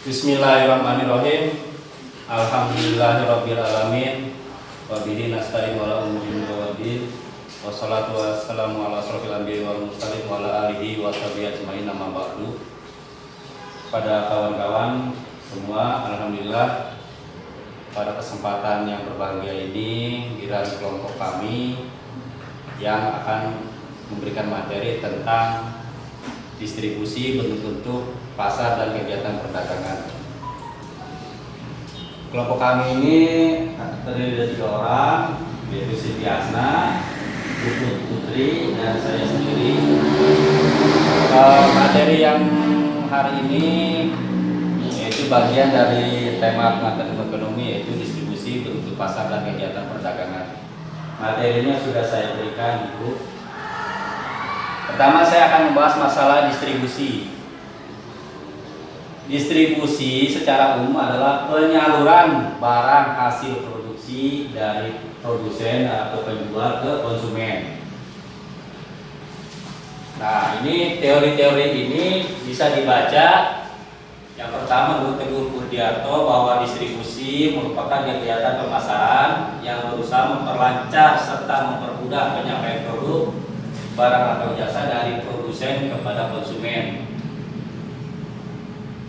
Bismillahirrahmanirrahim. Alhamdulillahirabbil alamin. Wa bihi nasta'in ala umuri waddin. Wassalatu wassalamu ala asrofil anbiya'i wal mursalin wa ala alihi wa sahbihi ajmain, amma ba'du. Pada kawan-kawan semua, alhamdulillah pada kesempatan yang berbahagia ini giliran kelompok kami yang akan memberikan materi tentang distribusi bentuk-bentuk pasar dan kegiatan perdagangan. Kelompok kami ini terdiri dari 3 orang, yaitu Siti Asna, Putri, dan saya sendiri. Materi yang hari ini yaitu bagian dari tema pengantar ekonomi, yaitu distribusi bentuk pasar dan kegiatan perdagangan. Materinya sudah saya berikan, Ibu. Pertama saya akan membahas masalah distribusi. Distribusi secara umum adalah penyaluran barang hasil produksi dari produsen atau penjual ke konsumen. Nah, ini teori-teori ini bisa dibaca. Yang pertama menurut Teguh Kurdiarto bahwa distribusi merupakan kegiatan pemasaran yang berusaha memperlancar serta mempermudah penyampaian produk, barang atau jasa dari produsen kepada konsumen.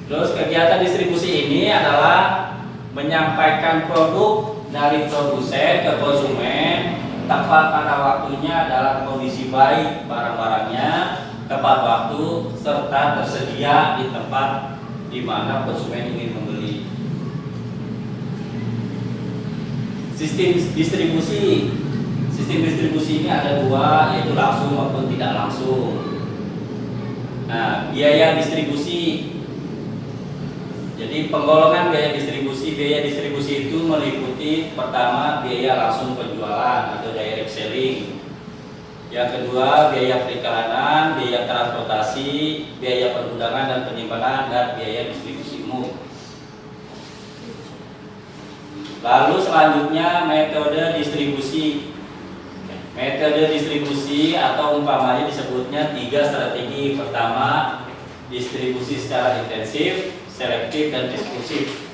Terus kegiatan distribusi ini adalah menyampaikan produk dari produsen ke konsumen tepat pada waktunya dalam kondisi baik barang-barangnya, tepat waktu, serta tersedia di tempat di mana konsumen ingin membeli. Sistem distribusi ini ada 2, yaitu langsung maupun tidak langsung. Nah, biaya distribusi. Jadi penggolongan biaya distribusi itu meliputi pertama biaya langsung penjualan atau direct selling. Yang kedua biaya periklanan, biaya transportasi, biaya perundangan dan penyimpanan, dan biaya distribusi umum. Lalu selanjutnya metode distribusi. Metode distribusi atau umpamanya disebutnya 3 strategi. Pertama, distribusi secara intensif, selektif, dan diskursif.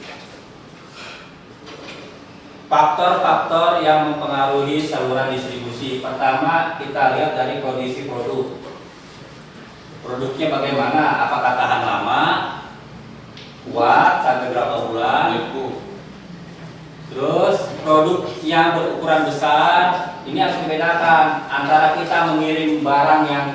Faktor-faktor yang mempengaruhi saluran distribusi. Pertama, kita lihat dari kondisi produk. Produknya bagaimana? Apakah tahan lama, kuat, sampai berapa bulan? Terus produk yang berukuran besar, ini harus dibedakan antara kita mengirim barang yang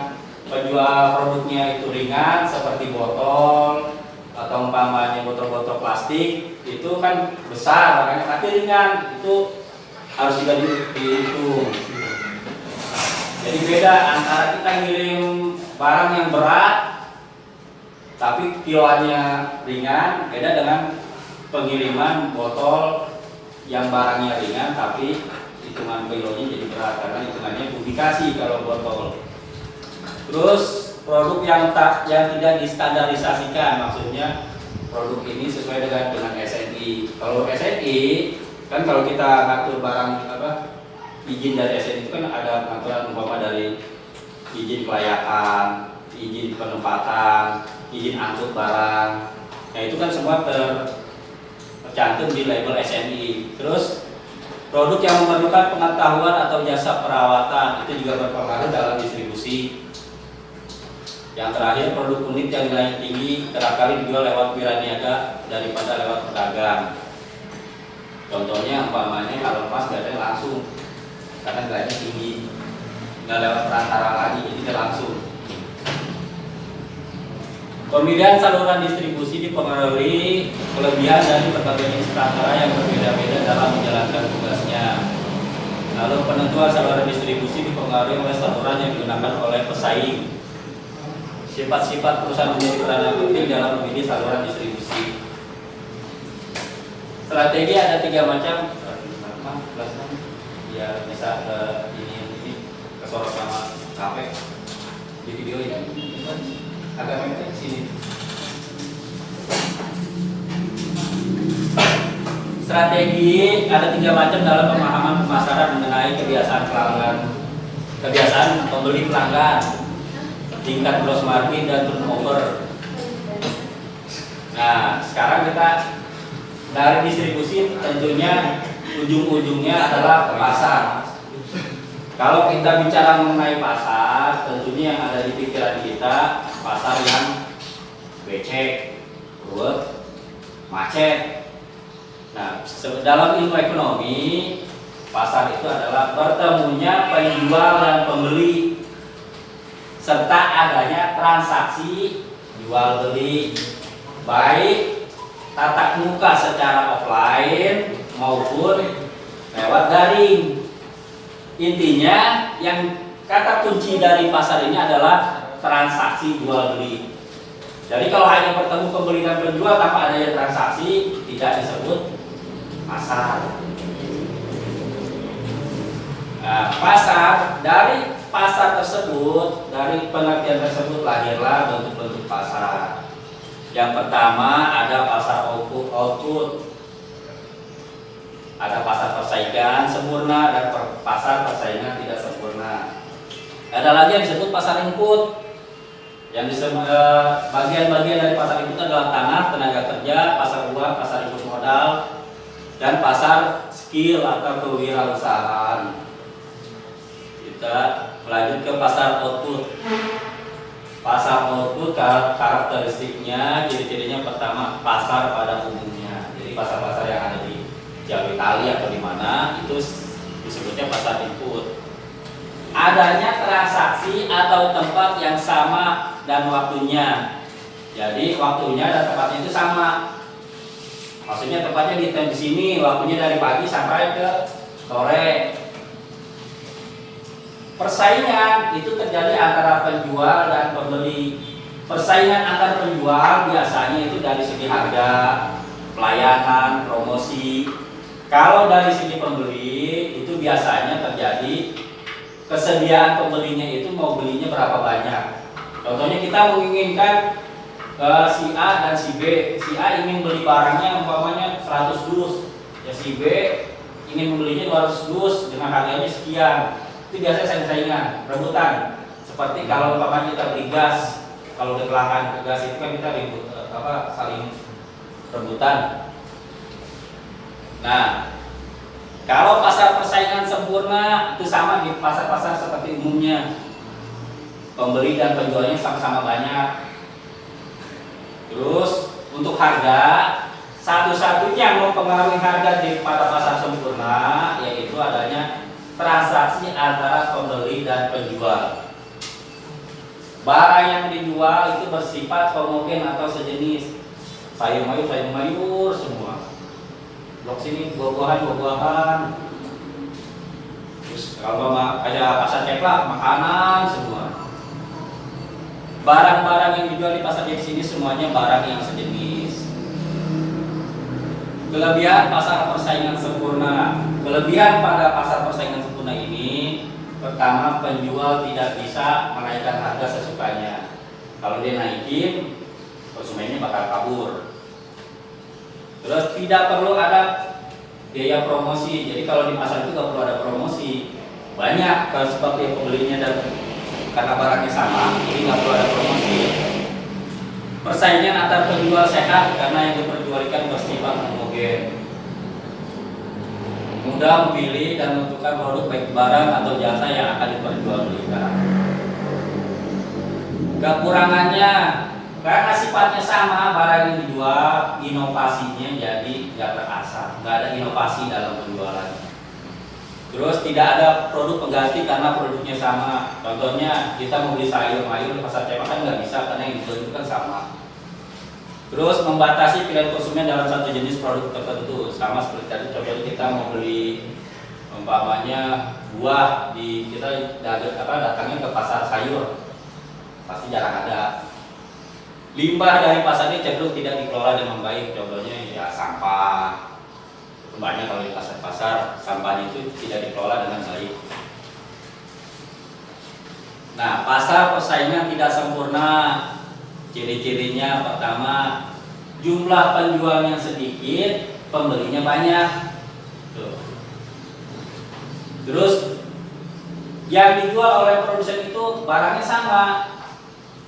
penjual produknya itu ringan seperti botol atau umpamanya botol-botol plastik, itu kan besar barangnya tapi ringan, itu harus juga dihitung. Jadi beda antara kita ngirim barang yang berat tapi kiloannya ringan, beda dengan pengiriman botol yang barangnya ringan tapi hitungan kilonya jadi berat, karena hitungannya publikasi kalau botol. Terus produk yang tidak distandarisasikan, maksudnya produk ini sesuai dengan SNI. Kalau SNI kan kalau kita ngatur barang izin dari SNI itu kan ada pengaturan umpama dari izin kelayakan, izin penempatan, izin angkut barang. Nah itu kan semua tercantum di label SNI. Terus produk yang memerlukan pengetahuan atau jasa perawatan itu juga berpengaruh dalam distribusi. Yang terakhir, produk unik yang nilainya tinggi kerap kali dijual lewat wiraniaga daripada lewat pedagang. Contohnya umpamanya kalau pas datang langsung, karena nilainya tinggi, nggak lewat perantara lagi, jadi langsung. Pemilihan saluran distribusi dipengaruhi kelebihan dari berbagai instansi yang berbeda-beda dalam menjalankan tugasnya. Lalu penentuan saluran distribusi dipengaruhi oleh saluran yang digunakan oleh pesaing. Sifat-sifat perusahaan menjadi peranan penting dalam memilih saluran distribusi. Strategi ada 3 macam. Ya bisa ini kesorot sama HP di video ini. Agak mepet sini. Strategi ada 3 macam dalam pemahaman pemasaran mengenai kebiasaan pembeli pelanggan, tingkat gross margin dan turnover. Nah, sekarang kita dari distribusi tentunya ujung-ujungnya adalah ke pasar. Kalau kita bicara mengenai pasar, tentunya yang ada di pikiran kita pasar yang becek, ruwet, macet. Nah, dalam ilmu ekonomi, pasar itu adalah bertemunya penjual dan pembeli serta adanya transaksi jual beli, baik tatap muka secara offline maupun lewat daring. Intinya yang kata kunci dari pasar ini adalah transaksi jual beli. Jadi kalau hanya bertemu pembeli dan penjual tanpa adanya transaksi, tidak disebut pasar. Nah, pasar, dari pasar tersebut, dari pengertian tersebut lahirlah bentuk-bentuk pasar. Yang pertama ada pasar output, ada pasar persaingan sempurna dan pasar persaingan tidak sempurna. Ada lagi yang disebut pasar input. Yang bagian-bagian dari pasar input adalah tanah, tenaga kerja, pasar uang, pasar input modal, dan pasar skill atau kewirausahaan. Kita lanjut ke pasar output. Pasar output karakteristiknya, ciri-cirinya pertama pasar pada umumnya. Jadi pasar-pasar yang ada di Jawa Itali atau di mana itu disebutnya pasar input. Adanya transaksi atau tempat yang sama dan waktunya. Jadi waktunya dan tempatnya itu sama. Maksudnya tempatnya di sini, waktunya dari pagi sampai ke sore. Persaingan itu terjadi antara penjual dan pembeli. Persaingan antar penjual biasanya itu dari segi harga, pelayanan, promosi. Kalau dari segi pembeli itu biasanya terjadi kesediaan pembelinya itu mau belinya berapa banyak. Contohnya kita menginginkan si A dan si B. Si A ingin beli barangnya umpamanya 100 dus, ya si B ingin membelinya 200 dus dengan harganya sekian. Itu biasanya saingan, rebutan. Seperti kalau umpamanya kita beli gas, kalau di kelangkaan gas itu kan kita saling rebutan. Nah, kalau pasar persaingan sempurna itu sama di pasar-pasar seperti umumnya. Pembeli dan penjualnya sama-sama banyak. Terus untuk harga, satu-satunya yang mempengaruhi harga di pasar sempurna yaitu adanya transaksi antara pembeli dan penjual. Barang yang dijual itu bersifat homogen atau sejenis. Sayur mayur semua. Blok sini buah-buahan. Terus kalau ada pasar ceplak, makanan semua. Barang-barang yang dijual di pasar di sini semuanya barang yang sejenis. Kelebihan pasar persaingan sempurna. Kelebihan pada pasar persaingan sempurna ini, pertama penjual tidak bisa menaikkan harga sesukanya. Kalau dia naikin, konsumennya bakal kabur. Terus tidak perlu ada biaya promosi. Jadi kalau di pasar itu nggak perlu ada promosi. Banyak kalau sebab dia pembelinya dan karena barangnya sama, jadi nggak perlu ada promosi. Persaingan antar penjual sehat karena yang diperjualkan bersifat homogen. Mudah memilih dan menentukan produk baik barang atau jasa yang akan diperjualbelikan. Kekurangannya karena sifatnya sama, barang yang dijual, inovasinya jadi nggak terasa, nggak ada inovasi dalam penjualan. Terus tidak ada produk pengganti karena produknya sama. Contohnya kita mau beli sayur mayur di pasar cepak kan nggak bisa karena yang dijual itu kan sama. Terus membatasi pilihan konsumen dalam satu jenis produk tertentu, sama seperti tadi contohnya kita mau beli umpamanya buah kita datangnya ke pasar sayur, pasti jarang ada. Limbah dari pasar ini cenderung tidak dikelola dengan baik, contohnya ya sampah. Banyak kalau di pasar-pasar sampahnya itu tidak dikelola dengan baik. Nah, pasar persaingan tidak sempurna. Ciri-cirinya pertama, jumlah penjualnya sedikit, pembelinya banyak. Tuh. Terus yang dijual oleh produsen itu barangnya sama.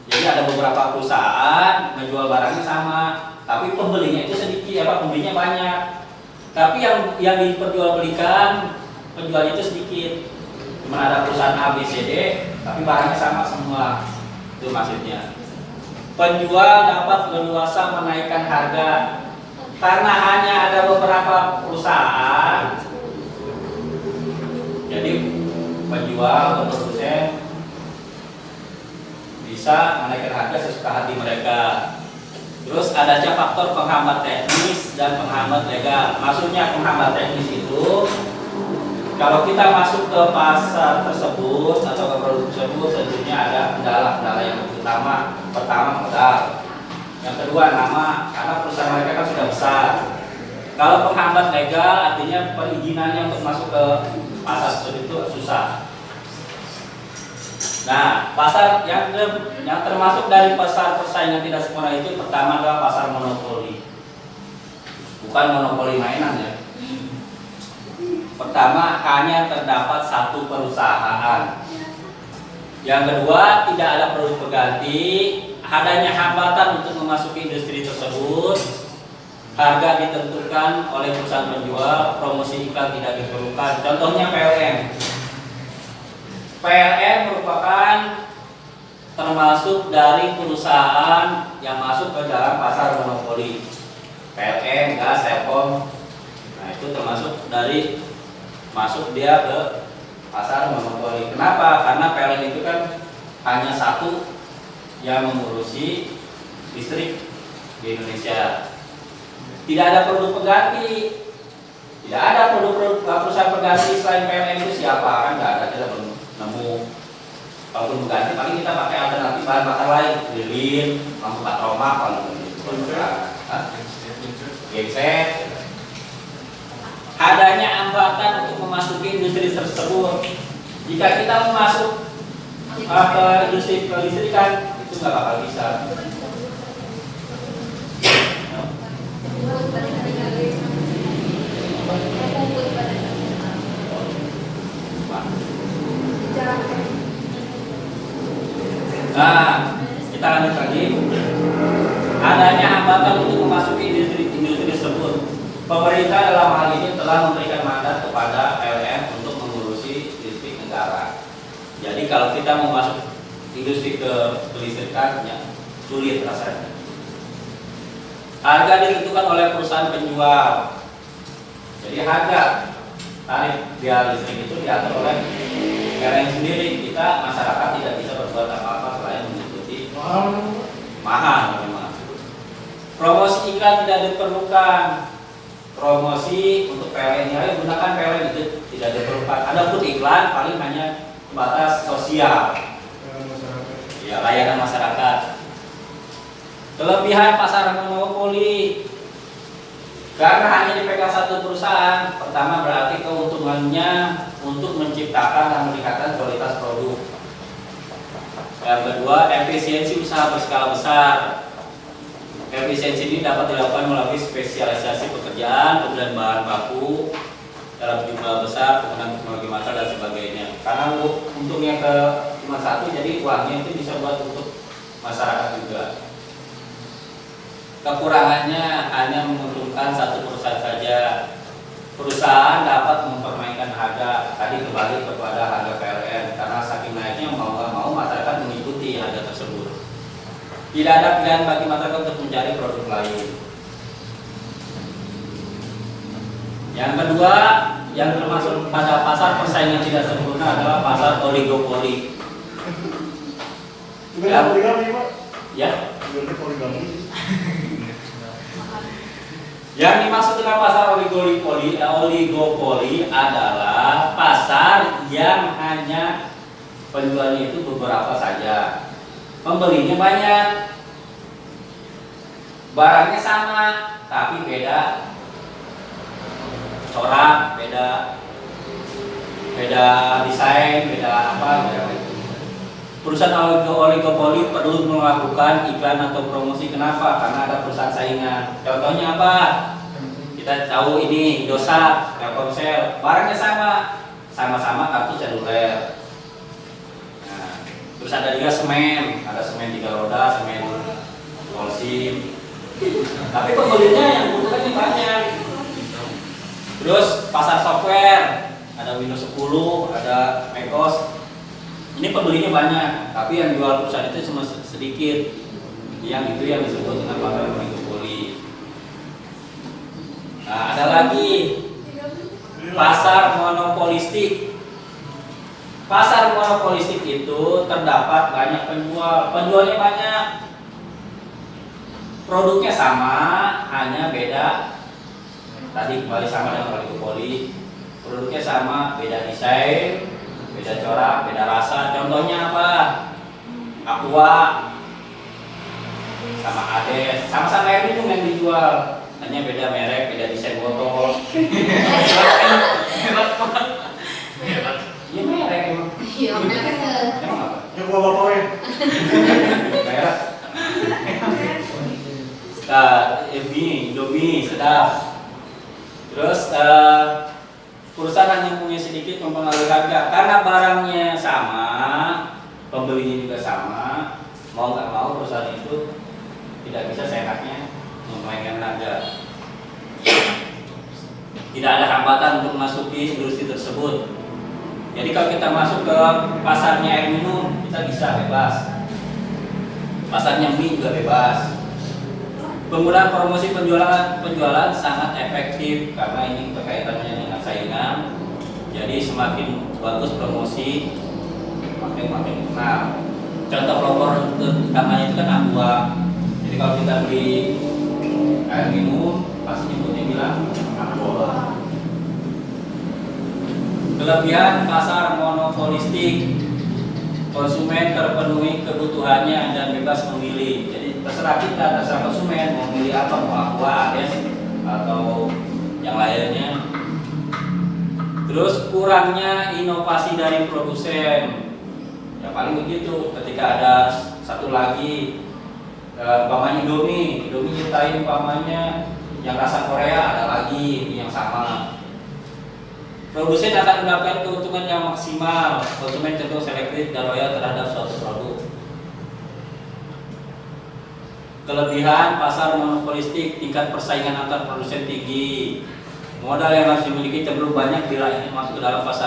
Jadi ada beberapa perusahaan menjual barangnya sama, tapi pembelinya itu sedikit, pembelinya banyak. Tapi yang diperjualbelikan penjual itu sedikit. Cuma ada perusahaan A, B, C, D, tapi barangnya sama semua. Itu maksudnya. Penjual dapat leluasa menaikkan harga karena hanya ada beberapa perusahaan. Jadi penjual atau produsen bisa menaikkan harga sesuka hati mereka. Terus adanya faktor penghambat teknis dan penghambat legal. Maksudnya penghambat teknis itu kalau kita masuk ke pasar tersebut atau ke produk tersebut tentunya ada kendala-kendala yang utama. Pertama modal, yang kedua nama, karena perusahaan mereka kan sudah besar. Kalau penghambat legal artinya perizinannya untuk masuk ke pasar tersebut itu susah. Nah, pasar yang termasuk dari pasar persaingan tidak sempurna itu pertama adalah pasar monopoli. Bukan monopoli mainan ya. Pertama, hanya terdapat satu perusahaan. Yang kedua, tidak ada produk pengganti. Adanya hambatan untuk memasuki industri tersebut. Harga ditentukan oleh perusahaan penjual, promosi iklan tidak diperlukan. Contohnya PLN. PLN merupakan termasuk dari perusahaan yang masuk ke dalam pasar monopoli. PLN, Gas, Telkom, nah itu termasuk dari masuk dia ke pasar monopoli. Kenapa? Karena PLN itu kan hanya satu yang mengurusi listrik di Indonesia. Tidak ada produk pengganti. Tidak ada produk perusahaan pengganti selain PLN itu siapa? Kan nggak ada, kita belum nemu. Kalaupun mengganti, paling kita pakai alternatif bahan bakar lain, lilin, lampu patroma, kalau gitu. Genset. Adanya hambatan untuk memasuki industri tersebut. Jika kita mau masuk ke industri kelistrikan, itu nggak bakal bisa. Nah, kita lanjut lagi. Adanya hambatan untuk memasuki industri tersebut. Pemerintah dalam hal ini telah memberikan mandat kepada PLN untuk mengurusi listrik negara. Jadi kalau kita mau masuk industri kelistrikan, ya, sulit rasanya. Harga ditentukan oleh perusahaan penjual. Jadi harga tarif biaya listrik itu diatur oleh PLN sendiri. Kita masyarakat tidak bisa berbuat apa-apa selain mengikuti mahal memang. Promosi iklan tidak diperlukan. Promosi untuk PLN ya, gunakan PLN itu tidak diperlukan. Ada pun iklan paling hanya batas sosial, ya, layanan masyarakat. Kelebihan pasar monopoli karena hanya dipegang satu perusahaan. Pertama berarti keuntungannya untuk menciptakan dan meningkatkan kualitas produk. Yang kedua, efisiensi usaha berskala besar. Efisiensi ini dapat dilakukan melalui spesialisasi pekerjaan, pembelian bahan baku dalam jumlah besar, penggunaan teknologi massal dan sebagainya. Karena untungnya ke cuma satu, jadi uangnya itu bisa buat untuk masyarakat juga. Kekurangannya hanya menguntungkan satu perusahaan saja. Perusahaan dapat mempermainkan harga, tadi kembali kepada harga PLN, karena saking naiknya mau nggak mau masyarakat mengikuti harga tersebut. Tidak ada pilihan bagi masyarakat untuk mencari produk lain. Yang kedua, yang termasuk pada pasar persaingan tidak sempurna adalah pasar oligopoli. Ya. Yang dimaksud dengan pasar oligopoli adalah pasar yang hanya penjualnya itu beberapa saja. Pembelinya banyak, barangnya sama, tapi beda corak, beda desain, beda apa, beda. Perusahaan oligopoli perlu melakukan iklan atau promosi. Kenapa? Karena ada perusahaan saingan. Contohnya apa? Kita tahu ini Indosat, Telkomsel, barangnya sama-sama kartu seluler. Terus ada juga semen, ada semen 3 roda, semen Holcim. Tapi pembelinya yang butuhkan ini banyak. Terus pasar software, ada Windows 10, ada macOS. Ini pembelinya banyak, tapi yang jual perusahaan itu cuma sedikit. Yang itu yang disebut dengan pasar oligopoli. Nah, ada lagi pasar monopolistik. Pasar monopolistik itu terdapat banyak penjual, penjualnya banyak. Produknya sama, hanya beda. Tadi kembali sama dengan oligopoli. Produknya sama, beda desain, beda corak, beda rasa. Contohnya apa? Aqua sama Ades, sama-sama air minum yang dijual, hanya beda merek, beda desain botol. Iya merek emang. Iya merek. Emang apa? Yang gua bawain. Merek. Ini Indomie sedap. Terus perusahaan yang punya sedikit mempengaruhi harga karena barangnya sama, pembelinya juga sama. Mau nggak mau perusahaan itu tidak bisa seenaknya memainkan harga. Tidak ada hambatan untuk memasuki industri tersebut. Jadi kalau kita masuk ke pasarnya air minum, kita bisa bebas. Pasarnya mie juga bebas. Penggunaan promosi penjualan sangat efektif karena ini berkaitannya dengan saingan. Jadi semakin bagus promosi, makin kenal. Contoh pelopor utamanya itu kan Aqua. Jadi kalau kita beli air minum, pasti nyebutnya bilang Aqua. Kelebihan pasar monopolistik, konsumen terpenuhi kebutuhannya dan bebas memilih. Jadi terserah kita, terserah konsumen mau milih apa, mau Aqua, Ades, atau yang lainnya. Terus kurangnya inovasi dari produsen. Ya paling begitu. Ketika ada satu lagi, umpamanya Indomie nyiptain umpamanya yang rasa Korea, ada lagi yang sama. Produsen akan mendapatkan keuntungan yang maksimal. Konsumen cenderung selektif dan loyal terhadap suatu produk. Kelebihan pasar monopolistik, tingkat persaingan antar produsen tinggi. Modal yang harus dimiliki cenderung banyak bila ingin masuk ke dalam pasar